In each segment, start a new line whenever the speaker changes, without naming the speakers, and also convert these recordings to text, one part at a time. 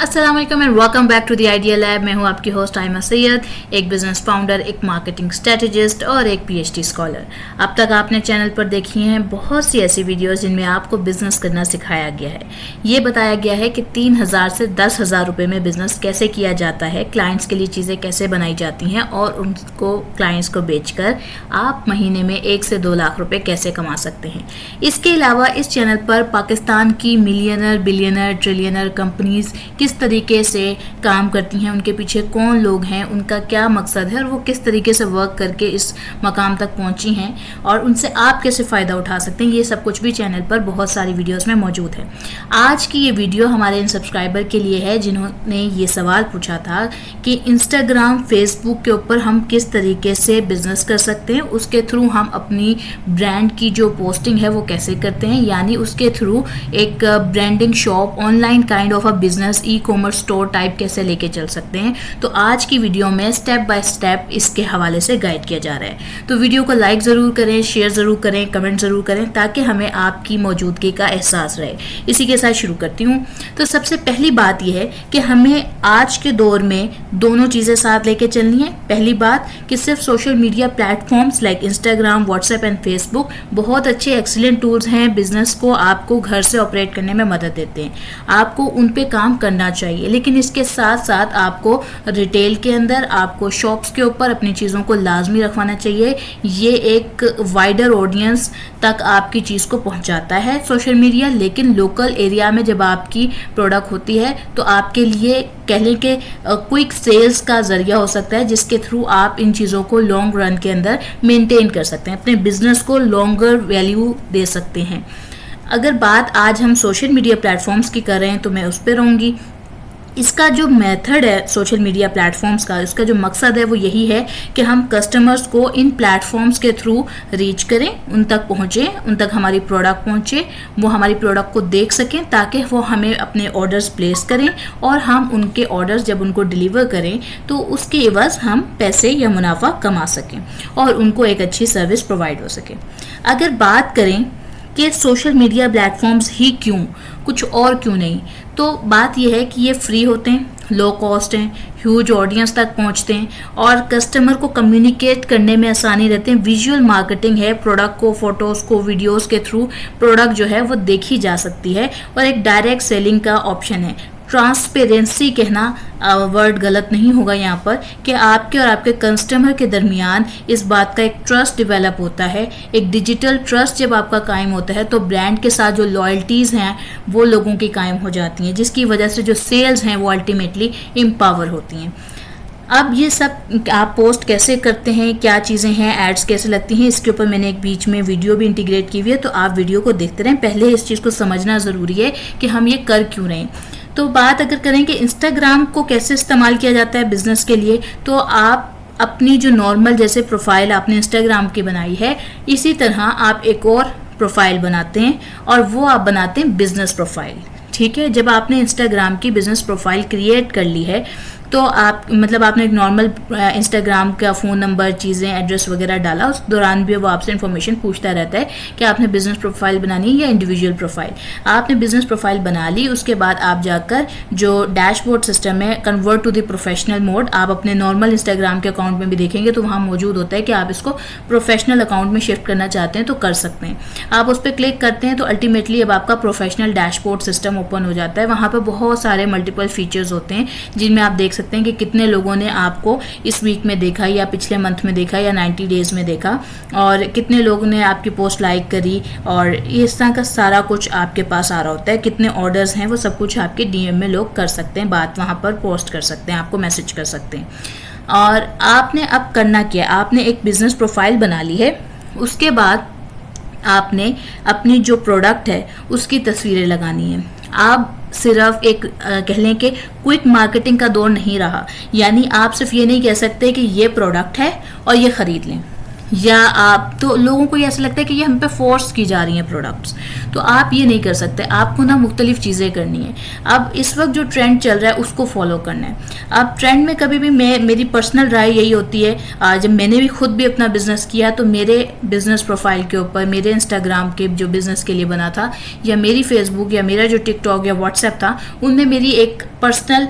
अस्सलाम वालेकुम and welcome back to the idea lab. मैं हूं आपकी होस्ट आयमा सैयद, एक बिजनेस फाउंडर, एक मार्केटिंग स्ट्रेटेजिस्ट और एक पीएचडी स्कॉलर। अब तक आपने चैनल पर देखी हैं बहुत सी ऐसी वीडियोस जिनमें आपको बिजनेस करना सिखाया गया है। ये बताया गया है कि 3,000 से 10,000 रुपये में बिजनेस कैसे किया जाता है, क्लाइंट्स के लिए चीज़ें कैसे बनाई जाती हैं और उनको क्लाइंट्स को बेचकर आप महीने में 1 से 2 लाख रुपये कैसे कमा सकते हैं। इसके अलावा इस चैनल पर पाकिस्तान की मिलियनर, बिलियनर, ट्रिलियनर कंपनीज किस तरीके से काम करती हैं, उनके पीछे कौन लोग हैं, उनका क्या मकसद है और वो किस तरीके से वर्क करके इस मकाम तक पहुंची हैं और उनसे आप कैसे फ़ायदा उठा सकते हैं, ये सब कुछ भी चैनल पर बहुत सारी वीडियोस में मौजूद है। आज की ये वीडियो हमारे इन सब्सक्राइबर के लिए है जिन्होंने ये सवाल पूछा था कि इंस्टाग्राम, फेसबुक के ऊपर हम किस तरीके से बिजनेस कर सकते हैं, उसके थ्रू हम अपनी ब्रांड की जो पोस्टिंग है वो कैसे करते हैं, यानी उसके थ्रू एक branding shop, online kind of a business, e commerce store type कैसे लेके चल सकते हैं। तो आज की वीडियो में स्टेप बाय स्टेप इसके हवाले से गाइड किया जा रहा है। तो वीडियो को लाइक ज़रूर करें, शेयर ज़रूर करें, कमेंट ज़रूर करें ताकि हमें आपकी मौजूदगी का एहसास रहे। इसी के साथ शुरू करती हूँ। तो सबसे पहली बात यह है कि हमें आज के दौर में दोनों चीज़ें साथ लेके चलनी है। पहली बात कि सिर्फ social media platforms like Instagram, WhatsApp and Facebook बहुत अच्छे एक्सीलेंट टूल्स हैं, बिजनेस को आपको घर से ऑपरेट करने में मदद देते हैं। आपको उन पे काम करना चाहिए, लेकिन इसके साथ साथ आपको रिटेल के अंदर, आपको शॉप्स के ऊपर अपनी चीज़ों को लाजमी रखवाना चाहिए। ये एक वाइडर ऑडियंस तक आपकी चीज़ को पहुंचाता है सोशल मीडिया, लेकिन लोकल एरिया में जब आपकी प्रोडक्ट होती है तो आपके लिए कह लें कि क्विक सेल्स का जरिया हो सकता है, जिसके थ्रू आप इन चीज़ों को लॉन्ग रन के अंदर मेंटेन कर सकते हैं, अपने बिजनेस को लॉन्गर वैल्यू दे सकते हैं। अगर बात आज हम सोशल मीडिया प्लेटफॉर्म्स की कर रहे हैं तो मैं उस पर रहूँगी। इसका जो मेथड है सोशल मीडिया प्लेटफॉर्म्स का, इसका जो मकसद है वो यही है कि हम कस्टमर्स को इन प्लेटफॉर्म्स के थ्रू रीच करें, उन तक पहुँचें, उन तक हमारी प्रोडक्ट पहुँचे, वो हमारी प्रोडक्ट को देख सकें ताकि वो हमें अपने ऑर्डर्स प्लेस करें और हम उनके ऑर्डर्स जब उनको डिलीवर करें तो उसके एवज हम पैसे या मुनाफा कमा सकें और उनको एक अच्छी सर्विस प्रोवाइड हो सके। अगर बात करें कि सोशल मीडिया प्लेटफॉर्म्स ही क्यों, कुछ और क्यों नहीं, तो बात यह है कि ये फ्री होते हैं, लो कॉस्ट हैं, ह्यूज ऑडियंस तक पहुंचते हैं और कस्टमर को कम्युनिकेट करने में आसानी रहते हैं। विजुअल मार्केटिंग है, प्रोडक्ट को, फोटोज़ को, वीडियोस के थ्रू प्रोडक्ट जो है वो देखी जा सकती है और एक डायरेक्ट सेलिंग का ऑप्शन है। ट्रांसपेरेंसी कहना वर्ड गलत नहीं होगा यहाँ पर, कि आपके और आपके कस्टमर के दरमियान इस बात का एक ट्रस्ट डेवलप होता है। एक डिजिटल ट्रस्ट जब आपका कायम होता है तो ब्रांड के साथ जो लॉयल्टीज़ हैं वो लोगों की कायम हो जाती हैं, जिसकी वजह से जो सेल्स हैं वो अल्टीमेटली एम्पावर होती हैं। अब ये सब आप पोस्ट कैसे करते हैं, क्या चीज़ें हैं, एड्स कैसे लगती हैं, इसके ऊपर मैंने एक बीच में वीडियो भी इंटीग्रेट की हुई है, तो आप वीडियो को देखते रहें। पहले इस चीज़ को समझना ज़रूरी है कि हम ये कर क्यों रहे हैं। तो बात अगर करें कि इंस्टाग्राम को कैसे इस्तेमाल किया जाता है बिजनेस के लिए, तो आप अपनी जो नॉर्मल जैसे प्रोफाइल आपने इंस्टाग्राम की बनाई है, इसी तरह आप एक और प्रोफाइल बनाते हैं और वो आप बनाते हैं बिजनेस प्रोफाइल। ठीक है, जब आपने इंस्टाग्राम की बिजनेस प्रोफाइल क्रिएट कर ली है तो आप मतलब आपने एक नॉर्मल इंस्टाग्राम का फ़ोन नंबर, चीज़ें, एड्रेस वगैरह डाला, उस दौरान भी वो आपसे इन्फॉर्मेशन पूछता रहता है कि आपने बिजनेस प्रोफाइल बनानी है या इंडिविजुअल प्रोफाइल। आपने बिजनेस प्रोफाइल बना ली, उसके बाद आप जाकर जो डैशबोर्ड सिस्टम है, convert to the professional mode, आप अपने नॉर्मल इंस्टाग्राम के अकाउंट में भी देखेंगे तो वहाँ मौजूद होता है कि आप इसको प्रोफेशनल अकाउंट में शिफ्ट करना चाहते हैं तो कर सकते हैं। आप उस पर क्लिक करते हैं तो अल्टीमेटली अब आपका प्रोफेशनल डैशबोर्ड सिस्टम ओपन हो जाता है। वहाँ पर बहुत सारे मल्टीपल फीचर्स होते हैं जिनमें आप देख सकते हैं कि कितने लोगों ने आपको इस वीक में देखा या पिछले मंथ में देखा या 90 डेज में देखा और कितने लोगों ने आपकी पोस्ट लाइक करी, और इस तरह का सारा कुछ आपके पास आ रहा होता है। कितने ऑर्डर्स हैं वो सब कुछ आपके डीएम में लोग कर सकते हैं, बात वहाँ पर पोस्ट कर सकते हैं, आपको मैसेज कर सकते हैं। और आपने अब करना क्या, आपने एक बिजनेस प्रोफाइल बना ली है, उसके बाद आपने अपनी जो प्रोडक्ट है उसकी तस्वीरें लगानी है। आप सिर्फ एक कह लें कि क्विक मार्केटिंग का दौर नहीं रहा, यानी आप सिर्फ ये नहीं कह सकते कि ये प्रोडक्ट है और ये ख़रीद लें। या आप तो लोगों को ये ऐसा लगता है कि ये हम पे फोर्स की जा रही हैं प्रोडक्ट्स। तो आप ये नहीं कर सकते, आपको ना मुख्तलिफ चीज़ें करनी है। अब इस वक्त जो ट्रेंड चल रहा है उसको फॉलो करना है। अब ट्रेंड में कभी भी मेरी पर्सनल राय यही होती है, जब मैंने भी खुद भी अपना बिजनेस किया तो मेरे बिजनेस प्रोफाइल के ऊपर, मेरे इंस्टाग्राम के जो बिजनेस के लिए बना था, या मेरी फेसबुक या मेरा जो टिकटॉक या व्हाट्सएप था, उनमें मेरी एक पर्सनल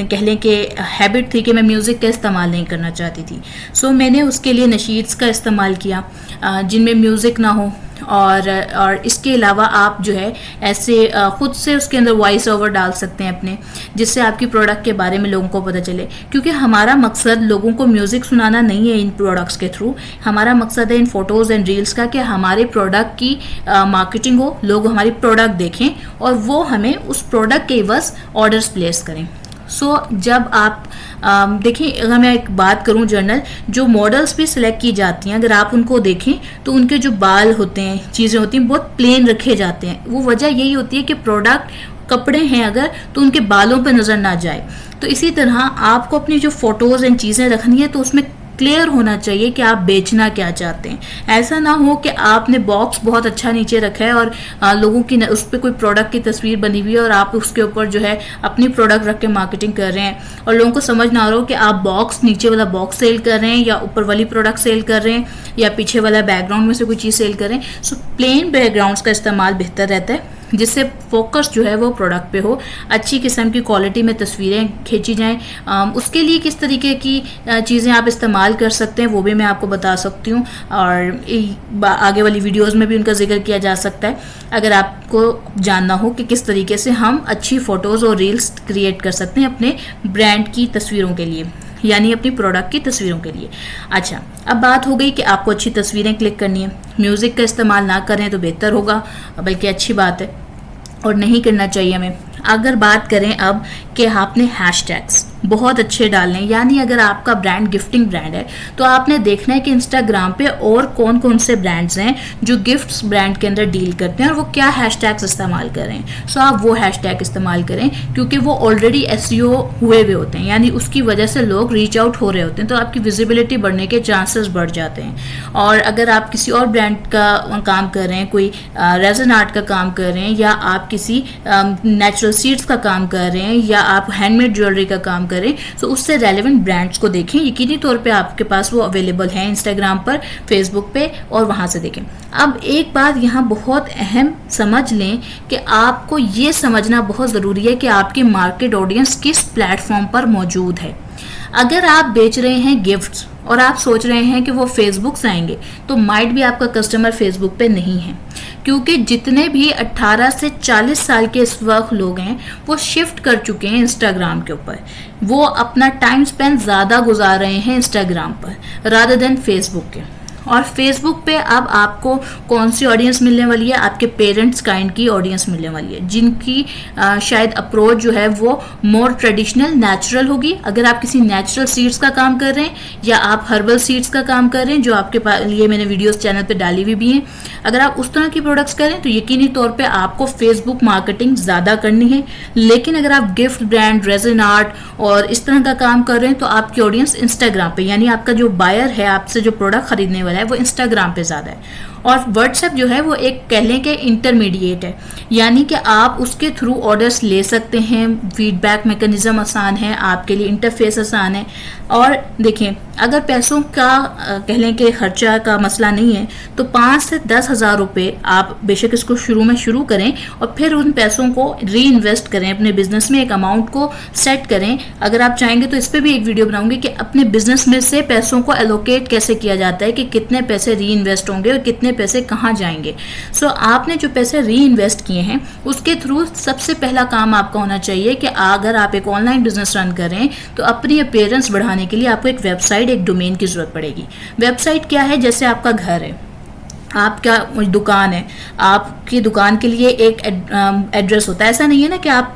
कह लें कि हैबिट थी कि मैं म्यूज़िक का इस्तेमाल नहीं करना चाहती थी। सो मैंने उसके लिए नशीद्स का इस्तेमाल किया जिनमें म्यूज़िक ना हो, और इसके अलावा आप जो है ऐसे ख़ुद से उसके अंदर वॉइस ओवर डाल सकते हैं अपने, जिससे आपकी प्रोडक्ट के बारे में लोगों को पता चले। क्योंकि हमारा मकसद लोगों को म्यूज़िक सुनाना नहीं है इन प्रोडक्ट्स के थ्रू, हमारा मकसद है इन फ़ोटोज़ एंड रील्स का कि हमारे प्रोडक्ट की मार्केटिंग हो, लोग हमारी प्रोडक्ट देखें और वो हमें उस प्रोडक्ट के बस ऑर्डर्स प्लेस करें। सो जब आप देखिए, अगर मैं एक बात करूं जनरल, जो मॉडल्स भी सिलेक्ट की जाती हैं, अगर आप उनको देखें तो उनके जो बाल होते हैं, चीज़ें होती हैं, बहुत प्लेन रखे जाते हैं। वो वजह यही होती है कि प्रोडक्ट कपड़े हैं अगर तो उनके बालों पे नज़र ना जाए। तो इसी तरह आपको अपनी जो फ़ोटोज़ एंड चीज़ें रखनी है तो उसमें क्लियर होना चाहिए कि आप बेचना क्या चाहते हैं। ऐसा ना हो कि आपने बॉक्स बहुत अच्छा नीचे रखा है और लोगों की उस पर कोई प्रोडक्ट की तस्वीर बनी हुई है और आप उसके ऊपर जो है अपनी प्रोडक्ट रख के मार्केटिंग कर रहे हैं और लोगों को समझ ना आ रहा हो कि आप बॉक्स, नीचे वाला बॉक्स सेल कर रहे हैं या ऊपर वाली प्रोडक्ट सेल कर रहे हैं या पीछे वाला बैकग्राउंड में से कोई चीज़ सेल कर रहे हैं। सो प्लेन बैकग्राउंड्स का इस्तेमाल बेहतर रहता है, जिससे फोकस जो है वो प्रोडक्ट पे हो, अच्छी किस्म की क्वालिटी में तस्वीरें खींची जाएं। उसके लिए किस तरीके की चीज़ें आप इस्तेमाल कर सकते हैं वो भी मैं आपको बता सकती हूँ, और आगे वाली वीडियोस में भी उनका जिक्र किया जा सकता है अगर आपको जानना हो कि किस तरीके से हम अच्छी फ़ोटोज़ और रील्स क्रिएट कर सकते हैं अपने ब्रांड की तस्वीरों के लिए, यानी अपनी प्रोडक्ट की तस्वीरों के लिए। अच्छा, अब बात हो गई कि आपको अच्छी तस्वीरें क्लिक करनी है, म्यूज़िक का इस्तेमाल ना करें तो बेहतर होगा, बल्कि अच्छी बात है और नहीं करना चाहिए हमें। अगर बात करें अब कि आपने हैशटैग्स बहुत अच्छे डालने, यानी अगर आपका ब्रांड गिफ्टिंग ब्रांड है तो आपने देखना है कि इंस्टाग्राम पे और कौन कौन से ब्रांड्स हैं जो गिफ्ट्स ब्रांड के अंदर डील करते हैं और वो क्या हैशटैग्स इस्तेमाल कर रहे हैं। सो आप वो हैशटैग इस्तेमाल करें क्योंकि वो ऑलरेडी एसईओ हुए हुए होते हैं, यानी उसकी वजह से लोग रीच आउट हो रहे होते हैं, तो आपकी विजिबिलिटी बढ़ने के चांसेस बढ़ जाते हैं। और अगर आप किसी और ब्रांड का काम कर रहे हैं, कोई रेजन आर्ट का काम कर रहे हैं, या आप किसी नेचुरल सीड्स का काम कर रहे हैं, या आप हैंडमेड ज्वेलरी का काम करें, तो उससे रेलेवेंट ब्रांड्स को देखें। यकीनी तौर पे आपके पास वो अवेलेबल है इंस्टाग्राम पर, फेसबुक पे, और वहां से देखें। अब एक बात यहाँ बहुत अहम समझ लें कि आपको ये समझना बहुत ज़रूरी है कि आपकी मार्केट ऑडियंस किस प्लेटफॉर्म पर मौजूद है। अगर आप बेच रहे हैं गिफ्ट्स और आप सोच रहे हैं कि वो फेसबुक से आएंगे, तो माइट भी आपका कस्टमर फेसबुक पे नहीं है, क्योंकि जितने भी 18 से 40 साल के इस वक्त लोग हैं वो शिफ्ट कर चुके हैं इंस्टाग्राम के ऊपर। वो अपना टाइम स्पेंड ज़्यादा गुजार रहे हैं इंस्टाग्राम पर रादर देन फेसबुक के। और फेसबुक पे अब आपको कौन सी ऑडियंस मिलने वाली है? आपके पेरेंट्स काइंड की ऑडियंस मिलने वाली है, जिनकी शायद अप्रोच जो है वो मोर ट्रेडिशनल, नेचुरल होगी। अगर आप किसी नेचुरल सीड्स का काम कर रहे हैं या आप हर्बल सीड्स का काम कर रहे हैं, जो आपके लिए मैंने वीडियोस चैनल पे डाली हुई भी हैं, अगर आप उस तरह की प्रोडक्ट्स करें तो यकीनी तौर पे आपको फेसबुक मार्केटिंग ज़्यादा करनी है। लेकिन अगर आप गिफ्ट ब्रांड, रेजन आर्ट और इस तरह का काम कर रहे हैं तो आपकी ऑडियंस इंस्टाग्राम पे, यानी आपका जो बायर है, आपसे जो प्रोडक्ट खरीदने वाला है, वो इंस्टाग्राम पे ज़्यादा है। और व्हाट्सएप जो है वो एक कह लें कि इंटरमीडिएट है, यानी कि आप उसके थ्रू ऑर्डर्स ले सकते हैं, फीडबैक मैकेनिज्म आसान है आपके लिए, इंटरफेस आसान है। और देखें, अगर पैसों का कह लें कि खर्चा का मसला नहीं है तो 5 से 10 हज़ार रुपये आप बेशक इसको शुरू में शुरू करें और फिर उन पैसों को री इन्वेस्ट करें अपने बिजनेस में, एक अमाउंट को सेट करें। अगर आप चाहेंगे तो इस पर भी एक वीडियो बनाऊंगी कि अपने बिजनेस में से पैसों को एलोकेट कैसे किया जाता है, कि कितने पैसे री इन्वेस्ट होंगे और कितने पैसे कहाँ जाएंगे। सो आपने जो पैसे री इन्वेस्ट किए हैं उसके थ्रू सबसे पहला काम आपका होना चाहिए कि अगर आप एक ऑनलाइन बिजनेस रन कर रहे हैं तो अपनी अपीयरेंस बढ़ाने के लिए आपको एक वेबसाइट, एक डोमेन की जरूरत पड़ेगी। वेबसाइट क्या है? जैसे आपका घर है, आपका दुकान है, आपकी दुकान के लिए एक एड्रेस होता है। ऐसा नहीं है ना कि आप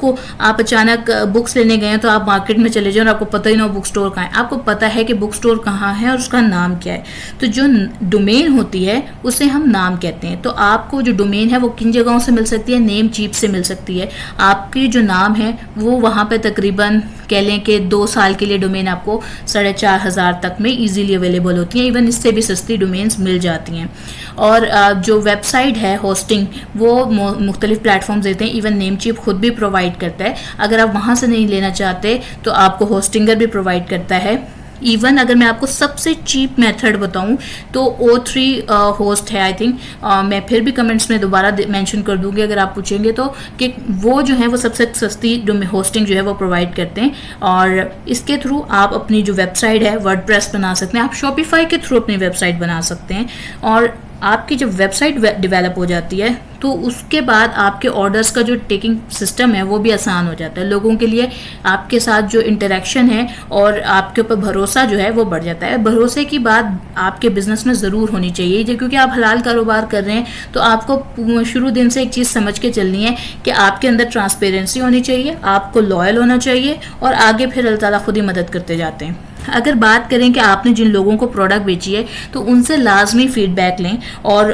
अचानक बुक्स लेने गए हैं तो आप मार्केट में चले जाओ और आपको पता ही ना हो बुक स्टोर कहाँ है। आपको पता है कि बुक स्टोर कहाँ है और उसका नाम क्या है। तो जो डोमेन होती है उसे हम नाम कहते हैं। तो आपको जो डोमेन है वो किन जगहों से मिल सकती है? नेम चीप से मिल सकती है। आपकी जो नाम है वो वहाँ पे तकरीबन कह लें कि 2 साल के लिए डोमेन आपको 4,500 तक में इजीली अवेलेबल होती हैं। इवन इससे भी सस्ती डोमेन्स मिल जाती हैं। और जो वेबसाइट है होस्टिंग वो मुख्तलिफ प्लेटफॉर्म्स देते हैं। इवन नेमचीप खुद भी प्रोवाइड करता है। अगर आप वहाँ से नहीं लेना चाहते तो आपको होस्टिंगर भी प्रोवाइड करता है। इवन अगर मैं आपको सबसे चीप मेथड बताऊं तो O3 होस्ट है आई थिंक। मैं फिर भी कमेंट्स में दोबारा मेंशन कर दूंगी अगर आप पूछेंगे तो, कि वो जो है वो सबसे सस्ती होस्टिंग जो है वो प्रोवाइड करते हैं। और इसके थ्रू आप अपनी जो वेबसाइट है वर्डप्रेस बना सकते हैं। आप शॉपिफाई के थ्रू अपनी वेबसाइट बना सकते हैं। और आपकी जब वेबसाइट डेवलप हो जाती है तो उसके बाद आपके ऑर्डर्स का जो टेकिंग सिस्टम है वो भी आसान हो जाता है। लोगों के लिए आपके साथ जो इंटरेक्शन है और आपके ऊपर भरोसा जो है वो बढ़ जाता है। भरोसे की बात आपके बिजनेस में ज़रूर होनी चाहिए, क्योंकि आप हलाल कारोबार कर रहे हैं तो आपको शुरू दिन से एक चीज़ समझ के चलनी है कि आपके अंदर ट्रांसपेरेंसी होनी चाहिए, आपको लॉयल होना चाहिए और आगे फिर अल्लाह ताला खुद ही मदद करते जाते हैं। अगर बात करें कि आपने जिन लोगों को प्रोडक्ट बेची है तो उनसे लाजमी फीडबैक लें और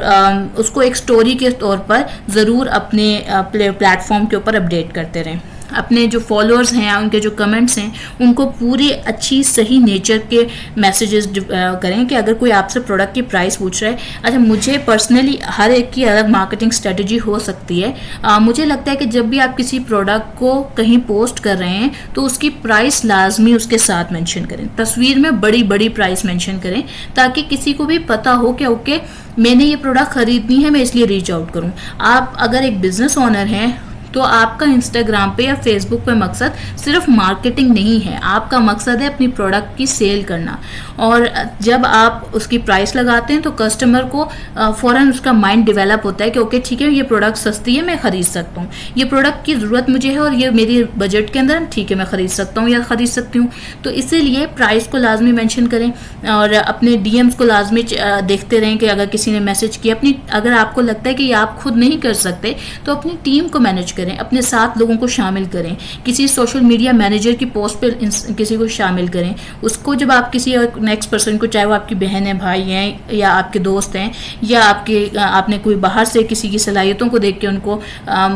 उसको एक स्टोरी के तौर पर ज़रूर अपने प्लेटफॉर्म के ऊपर अपडेट करते रहें। अपने जो फॉलोअर्स हैं या उनके जो कमेंट्स हैं उनको पूरी अच्छी सही नेचर के मैसेजेस करें कि अगर कोई आपसे प्रोडक्ट की प्राइस पूछ रहा है। अच्छा, मुझे पर्सनली हर एक की अलग मार्केटिंग स्ट्रेटजी हो सकती है। मुझे लगता है कि जब भी आप किसी प्रोडक्ट को कहीं पोस्ट कर रहे हैं तो उसकी प्राइस लाजमी उसके साथ मेंशन करें। तस्वीर में बड़ी बड़ी प्राइस मेंशन करें ताकि किसी को भी पता हो कि ओके मैंने ये प्रोडक्ट खरीदनी है, मैं इसलिए रीच आउट करूँ। आप अगर एक बिजनेस ओनर हैं तो आपका इंस्टाग्राम पे या फेसबुक पे मकसद सिर्फ मार्केटिंग नहीं है, आपका मकसद है अपनी प्रोडक्ट की सेल करना। और जब आप उसकी प्राइस लगाते हैं तो कस्टमर को फ़ौरन उसका माइंड डेवलप होता है कि ओके ठीक है ये प्रोडक्ट सस्ती है, मैं ख़रीद सकता हूँ, ये प्रोडक्ट की ज़रूरत मुझे है और ये मेरी बजट के अंदर ठीक है मैं ख़रीद सकता हूँ या ख़रीद सकती हूँ। तो इसीलिए प्राइस को लाजमी मेंशन करें और अपने DMs को लाजमी देखते रहें कि अगर किसी ने मैसेज किया अगर आपको लगता है कि आप खुद नहीं कर सकते तो अपनी टीम को मैनेज करें, अपने साथ लोगों को शामिल करें, किसी सोशल मीडिया मैनेजर की पोस्ट पे किसी को शामिल करें। उसको जब आप किसी नेक्स्ट पर्सन को, चाहे वो आपकी बहन है, भाई हैं या आपके दोस्त हैं या आपने कोई बाहर से किसी की सलाहियतों को देख के उनको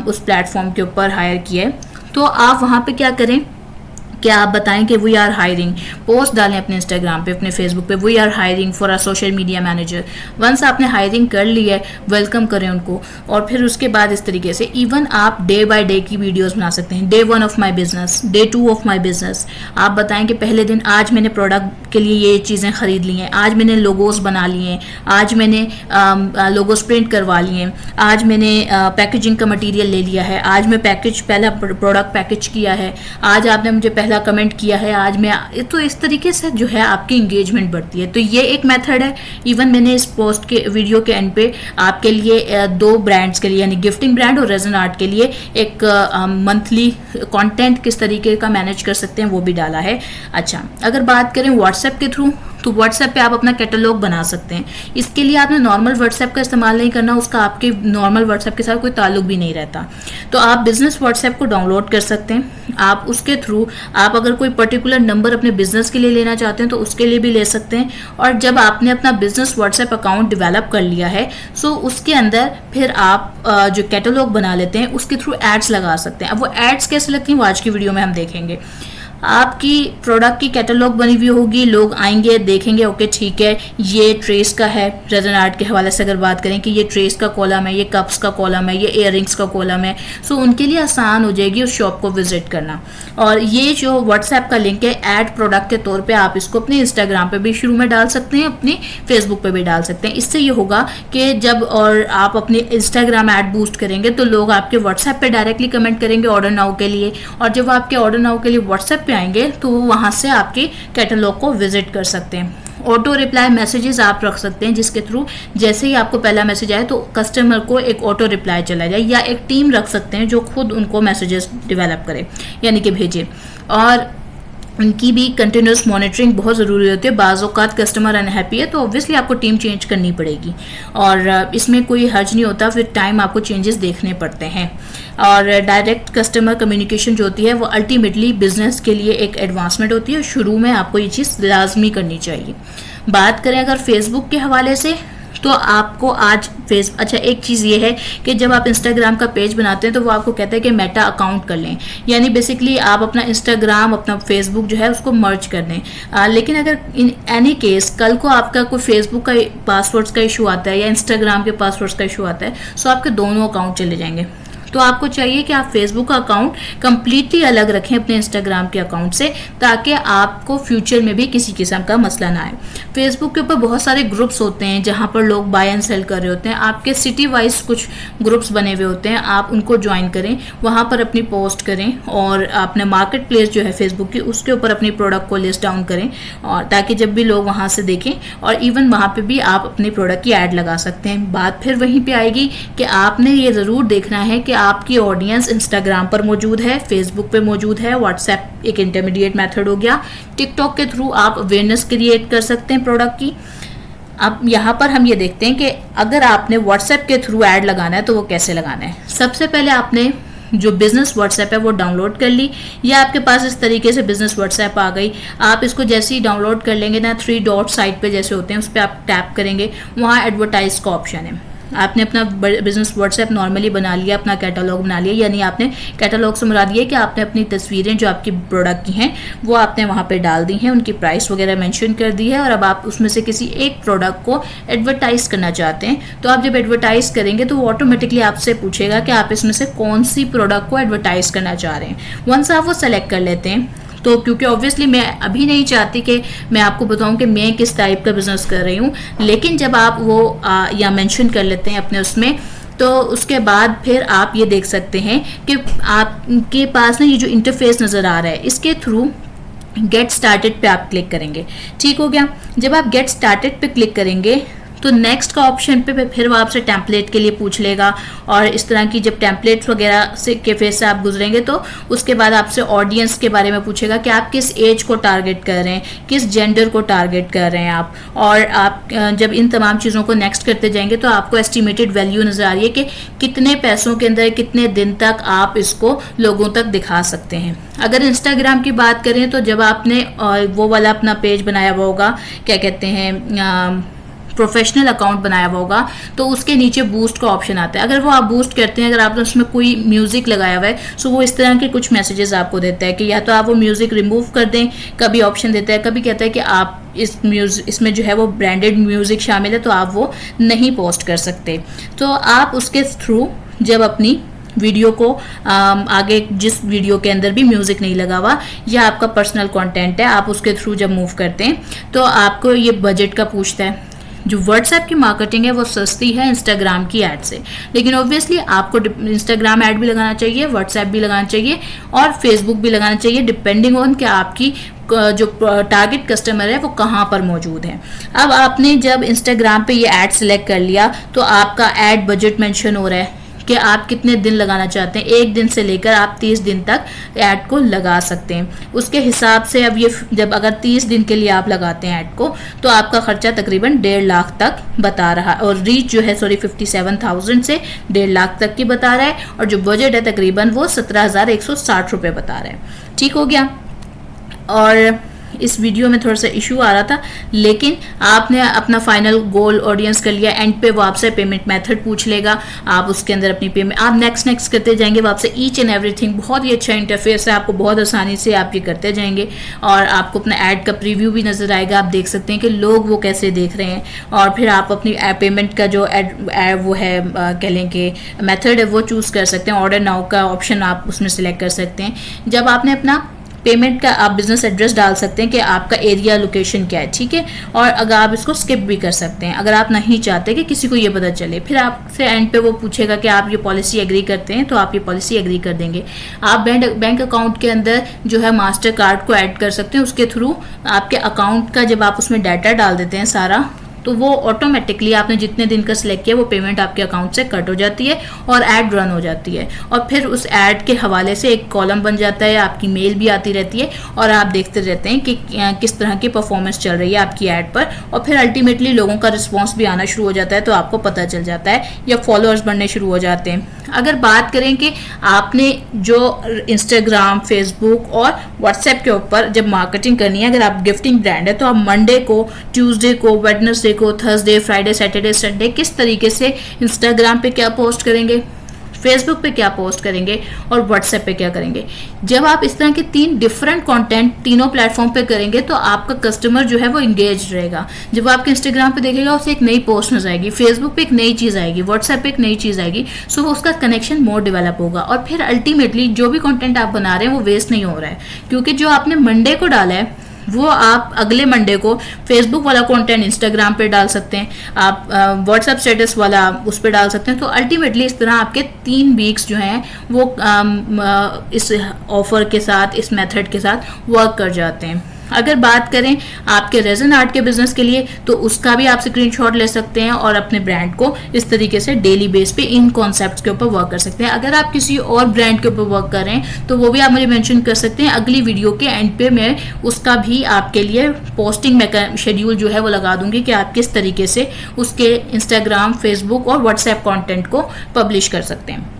उस प्लेटफॉर्म के ऊपर हायर किया है, तो आप वहाँ पे क्या करें कि आप बताएं कि वी आर हायरिंग, पोस्ट डालें अपने इंस्टाग्राम पे, अपने फेसबुक पे, we are hiring for a social media manager. Once आपने हायरिंग कर ली है, वेलकम करें उनको। और फिर उसके बाद इस तरीके से इवन आप डे बाय डे की वीडियोस बना सकते हैं। Day 1 of my business, Day 2 of my business. आप बताएं कि पहले दिन आज मैंने प्रोडक्ट के लिए ये चीज़ें खरीद ली हैं, आज मैंने लोगोस बना लिए हैं, आज मैंने लोगोस प्रिंट करवा लिए हैं, आज मैंने पैकेजिंग का मटीरियल ले लिया है, आज मैं पहला प्रोडक्ट पैकेज किया है, आज आपने मुझे पहला कमेंट किया है, आज मैं। तो इस तरीके से जो है आपकी इंगेजमेंट बढ़ती है। तो ये एक मेथड है। इवन मैंने इस पोस्ट के वीडियो के एंड पे आपके लिए 2 ब्रांड्स के लिए यानी गिफ्टिंग ब्रांड और रेजन आर्ट के लिए एक मंथली कंटेंट किस तरीके का मैनेज कर सकते हैं वो भी डाला है। अच्छा, अगर बात करें व्हाट्सएप के थ्रू तो व्हाट्सएप पे आप अपना कैटलॉग बना सकते हैं। इसके लिए आपने नॉर्मल व्हाट्सएप का इस्तेमाल नहीं करना, उसका आपके नॉर्मल व्हाट्सएप के साथ कोई ताल्लुक भी नहीं रहता। तो आप बिजनेस व्हाट्सएप को डाउनलोड कर सकते हैं। आप उसके थ्रू आप अगर कोई पर्टिकुलर नंबर अपने बिजनेस के लिए लेना चाहते हैं तो उसके लिए भी ले सकते हैं। और जब आपने अपना बिजनेस व्हाट्सएप अकाउंट डेवलप कर लिया है सो उसके अंदर फिर आप जो कैटलॉग बना लेते हैं उसके थ्रू एड्स लगा सकते हैं। अब वो एड्स कैसे लगती हैं वो आज की वीडियो में हम देखेंगे। आपकी प्रोडक्ट की कैटलॉग बनी हुई होगी, लोग आएंगे देखेंगे ओके ठीक है ये ट्रेस का है। रेजन आर्ट के हवाले से अगर बात करें कि ये ट्रेस का कॉलम है, ये कप्स का कॉलम है, ये इयररिंग्स का कॉलम है, सो उनके लिए आसान हो जाएगी उस शॉप को विजिट करना। और ये जो व्हाट्सएप का लिंक है ऐड प्रोडक्ट के तौर पे आप इसको अपने इंस्टाग्राम पे भी शुरू में डाल सकते हैं, अपने फेसबुक पे भी डाल सकते हैं। इससे ये होगा कि जब और आप अपने इंस्टाग्राम ऐड बूस्ट करेंगे तो लोग आपके व्हाट्सएप पे डायरेक्टली कमेंट करेंगे ऑर्डर नाउ के लिए, और जब आपके ऑर्डर नाउ के लिए व्हाट्सएप आएंगे तो वहां से आपके कैटलॉग को विजिट कर सकते हैं। ऑटो रिप्लाई मैसेजेस आप रख सकते हैं जिसके थ्रू जैसे ही आपको पहला मैसेज आए तो कस्टमर को एक ऑटो रिप्लाई चला जाए, या एक टीम रख सकते हैं जो खुद उनको मैसेजेस डेवलप करे यानी कि भेजे। और उनकी भी कंटिन्यूस मॉनिटरिंग बहुत ज़रूरी होती है। बाज़ औक़ात कस्टमर अनहैप्पी है तो ऑब्वियसली आपको टीम चेंज करनी पड़ेगी, और इसमें कोई हर्ज नहीं होता, फिर टाइम आपको चेंजेस देखने पड़ते हैं। और डायरेक्ट कस्टमर कम्युनिकेशन जो होती है वो अल्टीमेटली बिजनेस के लिए एक एडवांसमेंट होती है, शुरू में आपको ये चीज़ लाजमी करनी चाहिए। बात करें अगर फेसबुक के हवाले से, तो आपको आज अच्छा एक चीज़ ये है कि जब आप इंस्टाग्राम का पेज बनाते हैं तो वो आपको कहता है कि मेटा अकाउंट कर लें, यानी बेसिकली आप अपना इंस्टाग्राम अपना फेसबुक जो है उसको मर्ज कर दें। लेकिन अगर इन एनी केस कल को आपका कोई फेसबुक का पासवर्ड्स का इशू आता है या इंस्टाग्राम के पासवर्ड्स का इशू आता है, तो आपके दोनों अकाउंट चले जाएंगे। तो आपको चाहिए कि आप फेसबुक का अकाउंट कंप्लीटली अलग रखें अपने इंस्टाग्राम के अकाउंट से, ताकि आपको फ्यूचर में भी किसी किस्म का मसला ना आए। फेसबुक के ऊपर बहुत सारे ग्रुप्स होते हैं जहाँ पर लोग बाय एंड सेल कर रहे होते हैं, आपके सिटी वाइज कुछ ग्रुप्स बने हुए होते हैं, आप उनको ज्वाइन करें, वहाँ पर अपनी पोस्ट करें और अपने मार्केट प्लेस जो है फेसबुक की उसके ऊपर अपनी प्रोडक्ट को लिस्ट डाउन करें, और ताकि जब भी लोग वहाँ से देखें, और इवन वहाँ पर भी आप अपने प्रोडक्ट की ऐड लगा सकते हैं। बात फिर वहीं पर आएगी कि आपने ये ज़रूर देखना है कि आपकी ऑडियंस इंस्टाग्राम पर मौजूद है, फेसबुक पे मौजूद है, व्हाट्सएप एक इंटरमीडिएट मेथड हो गया, टिकटॉक के थ्रू आप अवेयरनेस क्रिएट कर सकते हैं प्रोडक्ट की। अब यहाँ पर हम ये देखते हैं कि अगर आपने व्हाट्सएप के थ्रू ऐड लगाना है तो वो कैसे लगाना है। सबसे पहले आपने जो बिजनेस व्हाट्सएप है वो डाउनलोड कर ली, या आपके पास इस तरीके से बिजनेस व्हाट्सएप आ गई। आप इसको जैसे ही डाउनलोड कर लेंगे ना, 3 डॉट साइड पे जैसे होते हैं उस पर आप टैप करेंगे, वहाँ एडवर्टाइज का ऑप्शन है। आपने अपना बिजनेस व्हाट्सएप नॉर्मली बना लिया, अपना कैटलॉग बना लिया, यानी आपने कैटलॉग से मुराद ये कि आपने अपनी तस्वीरें जो आपकी प्रोडक्ट की हैं वो आपने वहाँ पे डाल दी हैं, उनकी प्राइस वगैरह मेंशन कर दी है, और अब आप उसमें से किसी एक प्रोडक्ट को एडवर्टाइज करना चाहते हैं। तो आप जब एडवर्टाइज करेंगे तो वो ऑटोमेटिकली आपसे पूछेगा कि आप इसमें से कौन सी प्रोडक्ट को एडवर्टाइज करना चाह रहे हैं। वंस आप वो सेलेक्ट कर लेते हैं, तो क्योंकि ऑब्वियसली मैं अभी नहीं चाहती कि मैं आपको बताऊं कि मैं किस टाइप का बिजनेस कर रही हूं, लेकिन जब आप वो या मेंशन कर लेते हैं अपने उसमें, तो उसके बाद फिर आप ये देख सकते हैं कि आपके पास ना ये जो इंटरफेस नज़र आ रहा है, इसके थ्रू गेट स्टार्टेड पे आप क्लिक करेंगे। ठीक हो गया। जब आप गेट स्टार्टेड पे क्लिक करेंगे तो नेक्स्ट का ऑप्शन पे फिर वो आपसे टेम्पलेट के लिए पूछ लेगा, और इस तरह की जब टेम्पलेट्स वगैरह से के फेस से आप गुजरेंगे तो उसके बाद आपसे ऑडियंस के बारे में पूछेगा कि आप किस एज को टारगेट कर रहे हैं, किस जेंडर को टारगेट कर रहे हैं आप। और आप जब इन तमाम चीज़ों को नेक्स्ट करते जाएंगे तो आपको एस्टिमेटेड वैल्यू नज़र आ रही है कि कितने पैसों के अंदर कितने दिन तक आप इसको लोगों तक दिखा सकते हैं। अगर इंस्टाग्राम की बात करें तो जब आपने वो वाला अपना पेज बनाया हुआ होगा, क्या कहते हैं, प्रोफेशनल अकाउंट बनाया हुआ होगा, तो उसके नीचे बूस्ट का ऑप्शन आता है। अगर वो आप बूस्ट करते हैं, अगर आपने उसमें कोई म्यूजिक लगाया हुआ है, तो वो इस तरह के कुछ मैसेजेस आपको देता है कि या तो आप वो म्यूजिक रिमूव कर दें, कभी ऑप्शन देता है, कभी कहता है कि आप इसमें जो है वो ब्रांडेड म्यूजिक शामिल है तो आप वो नहीं पोस्ट कर सकते। तो आप उसके थ्रू जब अपनी वीडियो को आगे जिस वीडियो के अंदर भी म्यूजिक नहीं लगा हुआ या आपका पर्सनल कंटेंट है, आप उसके थ्रू जब मूव करते हैं तो आपको ये बजट का पूछता है। जो व्हाट्सएप की मार्केटिंग है वो सस्ती है इंस्टाग्राम की ऐड से, लेकिन ऑब्वियसली आपको इंस्टाग्राम ऐड भी लगाना चाहिए, व्हाट्सएप भी लगाना चाहिए और फेसबुक भी लगाना चाहिए, डिपेंडिंग ऑन कि आपकी जो टारगेट कस्टमर है वो कहाँ पर मौजूद है। अब आपने जब इंस्टाग्राम पे ये ऐड सेलेक्ट कर लिया तो आपका ऐड बजट मेंशन हो रहा है कि आप कितने दिन लगाना चाहते हैं। 1 दिन से लेकर आप 30 दिन तक ऐड को लगा सकते हैं। उसके हिसाब से अब ये जब अगर 30 दिन के लिए आप लगाते हैं ऐड को तो आपका खर्चा तकरीबन 1.5 लाख तक बता रहा है, और रीच जो है 57,000 से 1.5 लाख तक की बता रहा है, और जो बजट है तकरीबन वो 17,160 रुपये बता रहा है। ठीक हो गया। और इस वीडियो में थोड़ा सा इशू आ रहा था, लेकिन आपने अपना फाइनल गोल ऑडियंस कर लिया। एंड पे वो आपसे पेमेंट मेथड पूछ लेगा, आप उसके अंदर अपनी पेमेंट आप नेक्स्ट करते जाएंगे, वो आपसे ईच एंड एवरीथिंग, बहुत ही अच्छा इंटरफेस है, आपको बहुत आसानी से आप ये करते जाएंगे और आपको अपना ऐड का प्रीव्यू भी नज़र आएगा। आप देख सकते हैं कि लोग वो कैसे देख रहे हैं, और फिर आप अपनी पेमेंट का जो वो है कह लें कि मेथड है वो चूज़ कर सकते हैं। ऑर्डर नाउ का ऑप्शन आप उसमें सेलेक्ट कर सकते हैं। जब आपने अपना पेमेंट का आप बिजनेस एड्रेस डाल सकते हैं कि आपका एरिया लोकेशन क्या है, ठीक है। और अगर आप इसको स्किप भी कर सकते हैं अगर आप नहीं चाहते कि किसी को ये पता चले। फिर आपसे एंड पे वो पूछेगा कि आप ये पॉलिसी एग्री करते हैं, तो आप ये पॉलिसी एग्री कर देंगे। आप बैंक अकाउंट के अंदर जो है मास्टर कार्ड को ऐड कर सकते हैं। उसके थ्रू आपके अकाउंट का जब आप उसमें डाटा डाल देते हैं सारा, तो वो ऑटोमेटिकली आपने जितने दिन का सिलेक्ट किया वो पेमेंट आपके अकाउंट से कट हो जाती है और ऐड रन हो जाती है। और फिर उस ऐड के हवाले से एक कॉलम बन जाता है, आपकी मेल भी आती रहती है और आप देखते रहते हैं कि किस तरह की परफॉर्मेंस चल रही है आपकी ऐड पर। और फिर अल्टीमेटली लोगों का रिस्पॉन्स भी आना शुरू हो जाता है, तो आपको पता चल जाता है या फॉलोअर्स बढ़ने शुरू हो जाते हैं। अगर बात करें कि आपने जो इंस्टाग्राम, फेसबुक और व्हाट्सएप के ऊपर जब मार्केटिंग करनी है, अगर आप गिफ्टिंग ब्रांड है, तो आप मंडे को, ट्यूसडे को, वेडनेसडे को, थर्सडे, फ्राइडे, सैटरडे, संडे किस तरीके से इंस्टाग्राम पे क्या पोस्ट करेंगे, फेसबुक पे क्या पोस्ट करेंगे और व्हाट्सएप पे क्या करेंगे। जब आप इस तरह के 3 डिफरेंट कंटेंट तीनों प्लेटफॉर्म पे करेंगे तो आपका कस्टमर जो है वो इंगेज रहेगा। जब आपके इंस्टाग्राम पे देखेगा उसे एक नई पोस्ट नजर आएगी, फेसबुक पे एक नई चीज़ आएगी, व्हाट्सएप पे एक नई चीज़ आएगी, सो वो उसका कनेक्शन मोर डेवलप होगा। और फिर अल्टीमेटली जो भी कॉन्टेंट आप बना रहे हैं वो वेस्ट नहीं हो रहा है, क्योंकि जो आपने मंडे को डाला है वो आप अगले मंडे को फेसबुक वाला कंटेंट इंस्टाग्राम पे डाल सकते हैं, आप व्हाट्सएप स्टेटस वाला उस पे डाल सकते हैं। तो अल्टीमेटली इस तरह आपके 3 वीक्स जो हैं वो इस ऑफर के साथ, इस मेथड के साथ वर्क कर जाते हैं। अगर बात करें आपके रेजन आर्ट के बिजनेस के लिए, तो उसका भी आप स्क्रीनशॉट ले सकते हैं और अपने ब्रांड को इस तरीके से डेली बेस पे इन कॉन्सेप्ट्स के ऊपर वर्क कर सकते हैं। अगर आप किसी और ब्रांड के ऊपर वर्क कर रहे हैं तो वो भी आप मुझे मेंशन कर सकते हैं। अगली वीडियो के एंड पे मैं उसका भी आपके लिए पोस्टिंग शेड्यूल जो है वो लगा दूंगी कि आप किस तरीके से उसके इंस्टाग्राम, फेसबुक और व्हाट्सएप कॉन्टेंट को पब्लिश कर सकते हैं।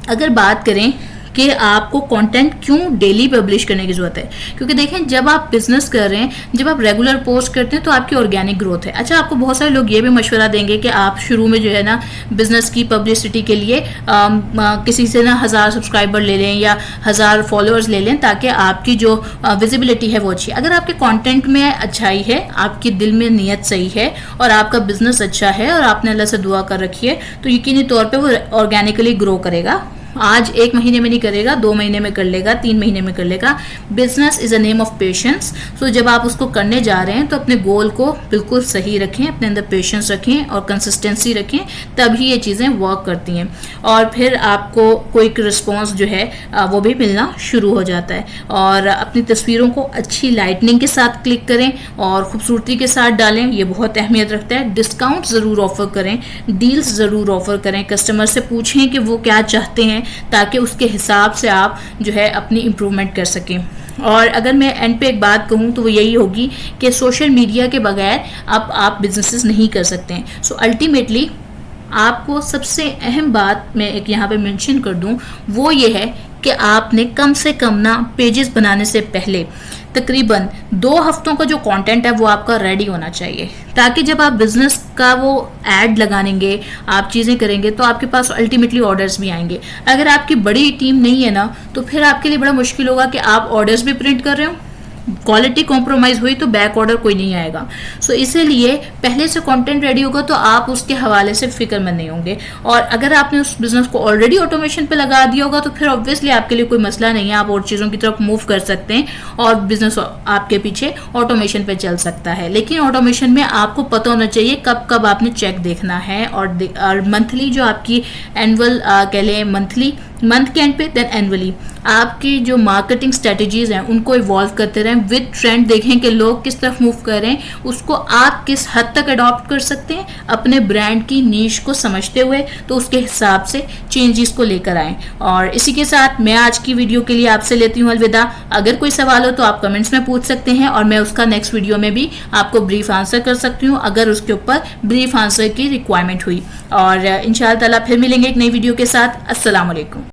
अगर बात करें कि आपको कंटेंट क्यों डेली पब्लिश करने की जरूरत है, क्योंकि देखें जब आप बिजनेस कर रहे हैं, जब आप रेगुलर पोस्ट करते हैं तो आपकी ऑर्गेनिक ग्रोथ है। अच्छा, आपको बहुत सारे लोग ये भी मशवरा देंगे कि आप शुरू में जो है ना बिजनेस की पब्लिसिटी के लिए किसी से ना 1000 सब्सक्राइबर ले लें या 1000 फॉलोअर्स ले लें, ताकि आपकी जो विजिबिलिटी है वो अच्छी। अगर आपके कॉन्टेंट में अच्छाई है, आपकी दिल में नीयत सही है और आपका बिजनेस अच्छा है और आपने अल्लाह से दुआ कर रखी है, तो यकीनी तौर पर वो ऑर्गेनिकली ग्रो करेगा। आज 1 महीने में नहीं करेगा, 2 महीने में कर लेगा, 3 महीने में कर लेगा। Business is a name of patience. So जब आप उसको करने जा रहे हैं तो अपने गोल को बिल्कुल सही रखें, अपने अंदर पेशेंस रखें और कंसिस्टेंसी रखें, तभी ये चीज़ें वर्क करती हैं और फिर आपको कोई रिस्पॉन्स जो है वो भी मिलना शुरू हो जाता है। और अपनी तस्वीरों को अच्छी लाइटनिंग के साथ क्लिक करें और खूबसूरती के साथ डालें, ये बहुत अहमियत रखता है। डिस्काउंट ज़रूर ऑफर करें, डील्स ज़रूर ऑफर करें, कस्टमर से पूछें कि वो क्या चाहते हैं, ताकि उसके हिसाब से आप जो है अपनी इम्प्रूवमेंट कर सकें। और अगर मैं एंड पे एक बात कहूँ तो वो यही होगी कि सोशल मीडिया के बगैर अब आप बिजनेसेस नहीं कर सकते हैं। सो अल्टीमेटली आपको सबसे अहम बात मैं एक यहाँ पे मेंशन कर दूँ, वो ये है कि आपने कम से कम ना पेजेस बनाने से पहले तकरीबन 2 हफ्तों का जो कंटेंट है वो आपका रेडी होना चाहिए, ताकि जब आप बिजनेस का वो ऐड लगाएंगे, आप चीज़ें करेंगे, तो आपके पास अल्टीमेटली ऑर्डर्स भी आएंगे। अगर आपकी बड़ी टीम नहीं है ना, तो फिर आपके लिए बड़ा मुश्किल होगा कि आप ऑर्डर्स भी प्रिंट कर रहे हो, क्वालिटी कॉम्प्रोमाइज हुई तो बैक ऑर्डर कोई नहीं आएगा। सो इसीलिए पहले से कंटेंट रेडी होगा तो आप उसके हवाले से फिक्रमंद नहीं होंगे। और अगर आपने उस बिजनेस को ऑलरेडी ऑटोमेशन पे लगा दिया होगा तो फिर ऑब्वियसली आपके लिए कोई मसला नहीं है, आप और चीज़ों की तरफ मूव कर सकते हैं और बिजनेस आपके पीछे ऑटोमेशन पे चल सकता है। लेकिन ऑटोमेशन में आपको पता होना चाहिए कब कब आपने चेक देखना है और मंथली जो आपकी एनुअल कह लें, मंथ के एंड पे, देन एनुअली आपकी जो मार्केटिंग स्ट्रेटजीज हैं उनको इवॉल्व करते रहें, विद ट्रेंड देखें कि लोग किस तरफ मूव कर रहे हैं, उसको आप किस हद तक अडॉप्ट कर सकते हैं अपने ब्रांड की नीश को समझते हुए, तो उसके हिसाब से चेंजेस को लेकर आएँ। और इसी के साथ मैं आज की वीडियो के लिए आपसे लेती हूँ अलविदा। अगर कोई सवाल हो तो आप कमेंट्स में पूछ सकते हैं और मैं उसका नेक्स्ट वीडियो में भी आपको ब्रीफ आंसर कर सकती हूँ, अगर उसके ऊपर ब्रीफ आंसर की रिक्वायरमेंट हुई। और इंशाअल्लाह ताला फिर मिलेंगे एक नई वीडियो के साथ। अस्सलाम वालेकुम।